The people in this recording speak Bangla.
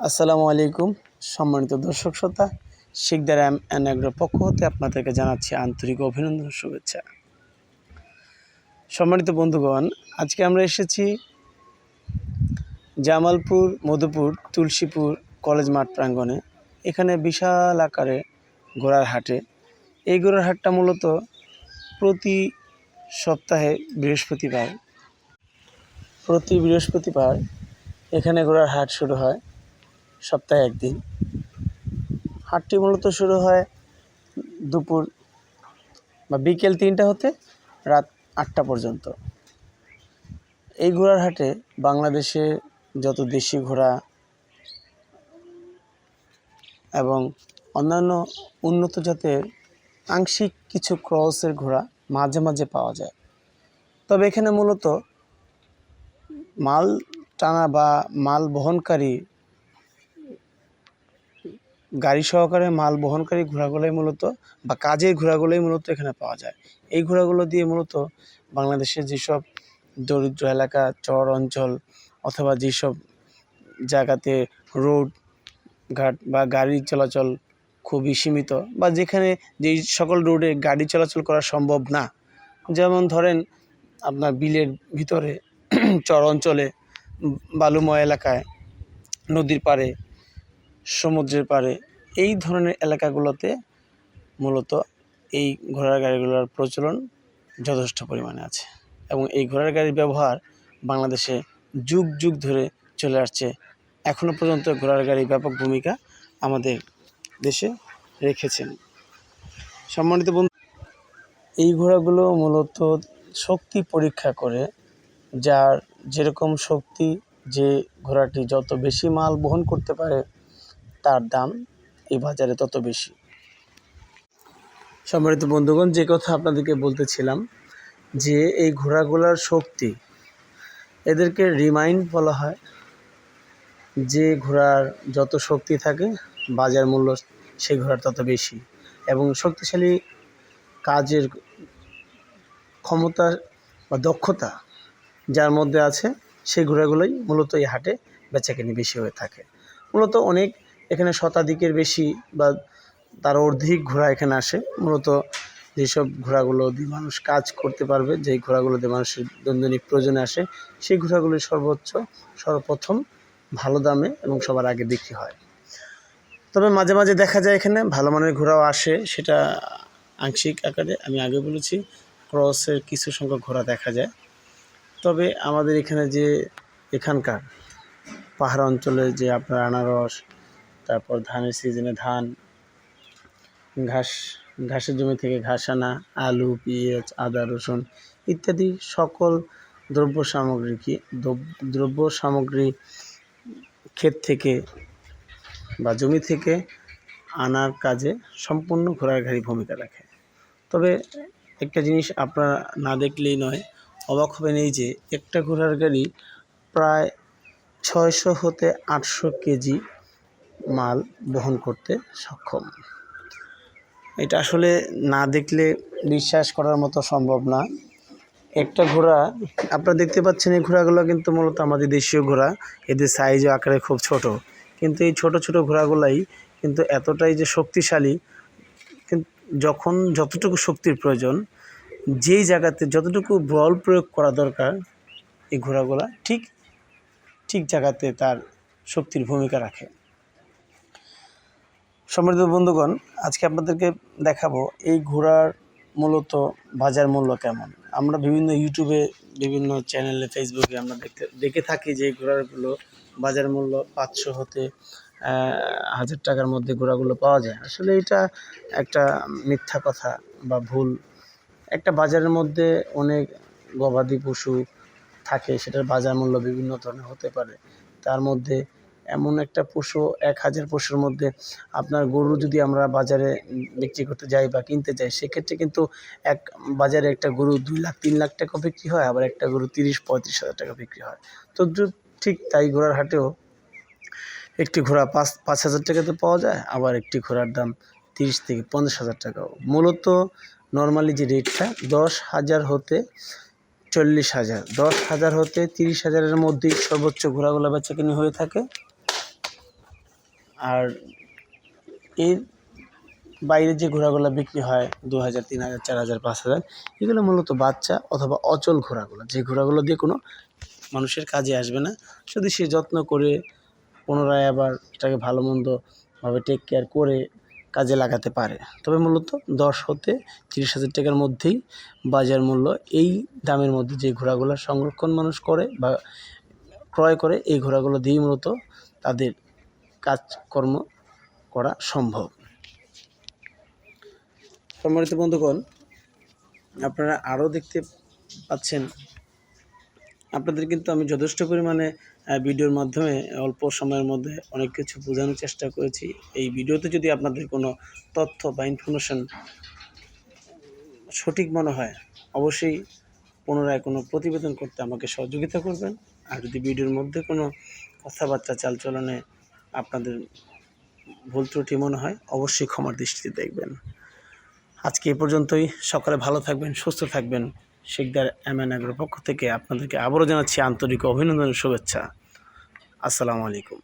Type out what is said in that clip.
আসসালামু আলাইকুম সম্মানিত দর্শক শ্রোতা, শিকদার এন্ড এগ্রোর পক্ষ হতে আপনাদেরকে জানাচ্ছি আন্তরিক অভিনন্দন ও শুভেচ্ছা। সম্মানিত বন্ধুগণ, আজকে আমরা এসেছি জামালপুর, মধুপুর, তুলসীপুর কলেজ মাঠ প্রাঙ্গণে। এখানে বিশাল আকারে ঘোড়ার হাটে। এই ঘোড়ার হাটটা মূলত প্রতি সপ্তাহে বৃহস্পতিবার এখানে ঘোড়ার হাট শুরু হয় সপ্তাহে একদিন। হাটটি মূলত শুরু হয় দুপুর বা বিকেল 3টা হতে রাত 8টা পর্যন্ত। এই ঘোড়ার হাটে বাংলাদেশে যত দেশি ঘোড়া এবং অন্যান্য উন্নত জাতের আংশিক কিছু ক্রসের ঘোড়া মাঝে মাঝে পাওয়া যায়। তবে এখানে মূলত মাল টানা বা মাল বহনকারী গাড়ি সহকারে মাল বহনকারী ঘোড়াগুলোই মূলত বা কাজের ঘোড়াগুলোই মূলত এখানে পাওয়া যায়। এই ঘোড়াগুলো দিয়ে মূলত বাংলাদেশের যেসব দরিদ্র এলাকা, চর অঞ্চল অথবা যেসব জায়গাতে রোড ঘাট বা গাড়ি চলাচল খুবই সীমিত বা যেখানে যেই সকল রোডে গাড়ি চলাচল করা সম্ভব না, যেমন ধরেন আপনার বিলের ভিতরে, চর অঞ্চলে, বালুময় এলাকায়, নদীর পাড়ে, সমুদ্রের পাড়ে, এই ধরনের এলাকাগুলোতে মূলত এই ঘোড়ার গাড়িগুলোর প্রচলন যথেষ্ট পরিমাণে আছে এবং এই ঘোড়ার গাড়ির ব্যবহার বাংলাদেশে যুগ যুগ ধরে চলে আসছে। এখনও পর্যন্ত ঘোড়ার গাড়ি ব্যাপক ভূমিকা আমাদের দেশে রেখেছেন। সম্মানিত বন্ধু, এই ঘোড়াগুলো মূলত শক্তি পরীক্ষা করে, যার যেরকম শক্তি, যে ঘোড়াটি যত বেশি মাল বহন করতে পারে তার দাম এই বাজারে তত বেশি। সম্মানিত বন্ধুগণ, যে কথা আপনাদেরকে বলতেছিলাম যে এই ঘোড়াগুলোর শক্তি, এদেরকে রিমাইন্ড বলা হয়। যে ঘোড়ার যত শক্তি থাকে বাজার মূল্য সেই ঘোড়ার তত বেশি এবং শক্তিশালী কাজের ক্ষমতা বা দক্ষতা যার মধ্যে আছে সেই ঘোড়াগুলোই মূলত এই হাটে বেচাকেনি বেশি হয়ে থাকে। মূলত অনেক এখানে শতাধিকের বেশি বা তার অর্ধেক ঘোড়া এখানে আসে। মূলত যেসব ঘোড়াগুলো দিয়ে মানুষ কাজ করতে পারবে, যেই ঘোড়াগুলো দিয়ে মানুষের দৈনন্দিন প্রয়োজনে আসে, সেই ঘোড়াগুলি সর্বপ্রথম ভালো দামে এবং সবার আগে বিক্রি হয়। তবে মাঝে মাঝে দেখা যায় এখানে ভালো মানের ঘোড়াও আসে, সেটা আংশিক আকারে। আমি আগে বলেছি ক্রসের কিছু সংখ্যক ঘোড়া দেখা যায়। তবে আমাদের এখানে যে এখানকার পাহাড় অঞ্চলে যে আপনার আনারস, তারপর ধানের সিজনে ধান, ঘাসের জমি থেকে ঘাস আনা, আলু, পেঁয়াজ, আদা, রসুন ইত্যাদি সকল দ্রব্য সামগ্রী ক্ষেত থেকে বা জমি থেকে আনার কাজে সম্পূর্ণ ঘোড়ার গাড়ি ভূমিকা রাখে। তবে একটা জিনিস আপনারা না দেখলেই নয়, অবাক হবেন, এই যে একটা ঘোড়ার গাড়ি প্রায় 600 হতে 800 কেজি মাল বহন করতে সক্ষম। এটা আসলে না দেখলে বিশ্বাস করার মতো সম্ভব না। একটা ঘোড়া আপনারা দেখতে পাচ্ছেন, এই ঘোড়াগুলো কিন্তু মূলত আমাদের দেশীয় ঘোড়া। এদের সাইজ ও আকারে খুব ছোট, কিন্তু এই ছোট ছোট ঘোড়াগুলাই কিন্তু এতটাই যে শক্তিশালী, কিন্তু যখন যতটুকু শক্তির প্রয়োজন, যেই জায়গাতে যতটুকু বল প্রয়োগ করা দরকার, এই ঘোড়াগুলা ঠিক জায়গাতে তার শক্তির ভূমিকা রাখে। সম্মানিত বন্ধুগণ, আজকে আপনাদেরকে দেখাবো এই ঘোড়ার মূলত বাজার মূল্য কেমন। আমরা বিভিন্ন ইউটিউবে, বিভিন্ন চ্যানেলে, ফেসবুকে আমরা দেখে থাকি যে এই ঘোড়াগুলো বাজার মূল্য 500 হতে 1000 টাকার মধ্যে ঘোড়াগুলো পাওয়া যায়। আসলে এটা একটা মিথ্যা কথা বা ভুল। একটা বাজারের মধ্যে অনেক গবাদি পশু থাকে, সেটার বাজার মূল্য বিভিন্ন ধরনের হতে পারে। তার মধ্যে এমন একটা পশু, 1000 পশুর মধ্যে আপনার গরু যদি আমরা বাজারে বিক্রি করতে যাই বা কিনতে যাই, সেক্ষেত্রে কিন্তু এক বাজারে একটা গরু 2 লাখ 3 লাখ টাকা বিক্রি হয়, আবার একটা গরু 30-35 হাজার টাকা বিক্রি হয়। তো ঠিক তাই ঘোড়ার হাটেও একটি ঘোড়া 5,000 টাকাতে পাওয়া যায়, আবার একটি ঘোড়ার দাম 30 থেকে 50 হাজার টাকাও। মূলত নর্মালি যে রেটটা 10,000 হতে 40,000, 10,000 হতে 30,000-এর মধ্যেই সর্বোচ্চ ঘোড়াগুলো বেচাকেনি হয়ে থাকে। আর এর বাইরে যে ঘোড়াগুলো বিক্রি হয় 2000, 3000, 4000, 5000, এগুলো মূলত বাচ্চা অথবা অচল ঘোড়াগুলো, যে ঘোড়াগুলো দিয়ে কোনো মানুষের কাজে আসবে না। যদি সে যত্ন করে পুনরায় আবার এটাকে ভালো মন্দভাবে টেক কেয়ার করে কাজে লাগাতে পারে, তবে মূলত 10 হতে 30,000 টাকার মধ্যেই বাজার মূল্য। এই দামের মধ্যে যে ঘোড়াগুলো সংরক্ষণ মানুষ করে বা ক্রয় করে, এই ঘোড়াগুলো দিয়েই মূলত তাদের কাজকর্ম করা সম্ভব। সম্মানিত বন্ধুগণ, আপনারা আরও দেখতে পাচ্ছেন, আপনাদের কিন্তু আমি যথেষ্ট পরিমাণে ভিডিওর মাধ্যমে অল্প সময়ের মধ্যে অনেক কিছু বোঝানোর চেষ্টা করেছি। এই ভিডিওতে যদি আপনাদের কোনো তথ্য বা ইনফরমেশন সঠিক মনে হয়, অবশ্যই পুনরায় কোনো প্রতিবেদন করতে আমাকে সহযোগিতা করবেন। আর যদি ভিডিওর মধ্যে কোনো কথাবার্তা চালচলনে আপনাদের ভুল ত্রুটি মনে হয়, অবশ্যই ক্ষমার দৃষ্টিতে দেখবেন। আজকে এ পর্যন্তই। সকালে ভালো থাকবেন, সুস্থ থাকবেন। শিকদার এমএন এগ্রোর পক্ষ থেকে আপনাদেরকে আবারও জানাচ্ছি আন্তরিক অভিনন্দনের শুভেচ্ছা। আসসালামু আলাইকুম।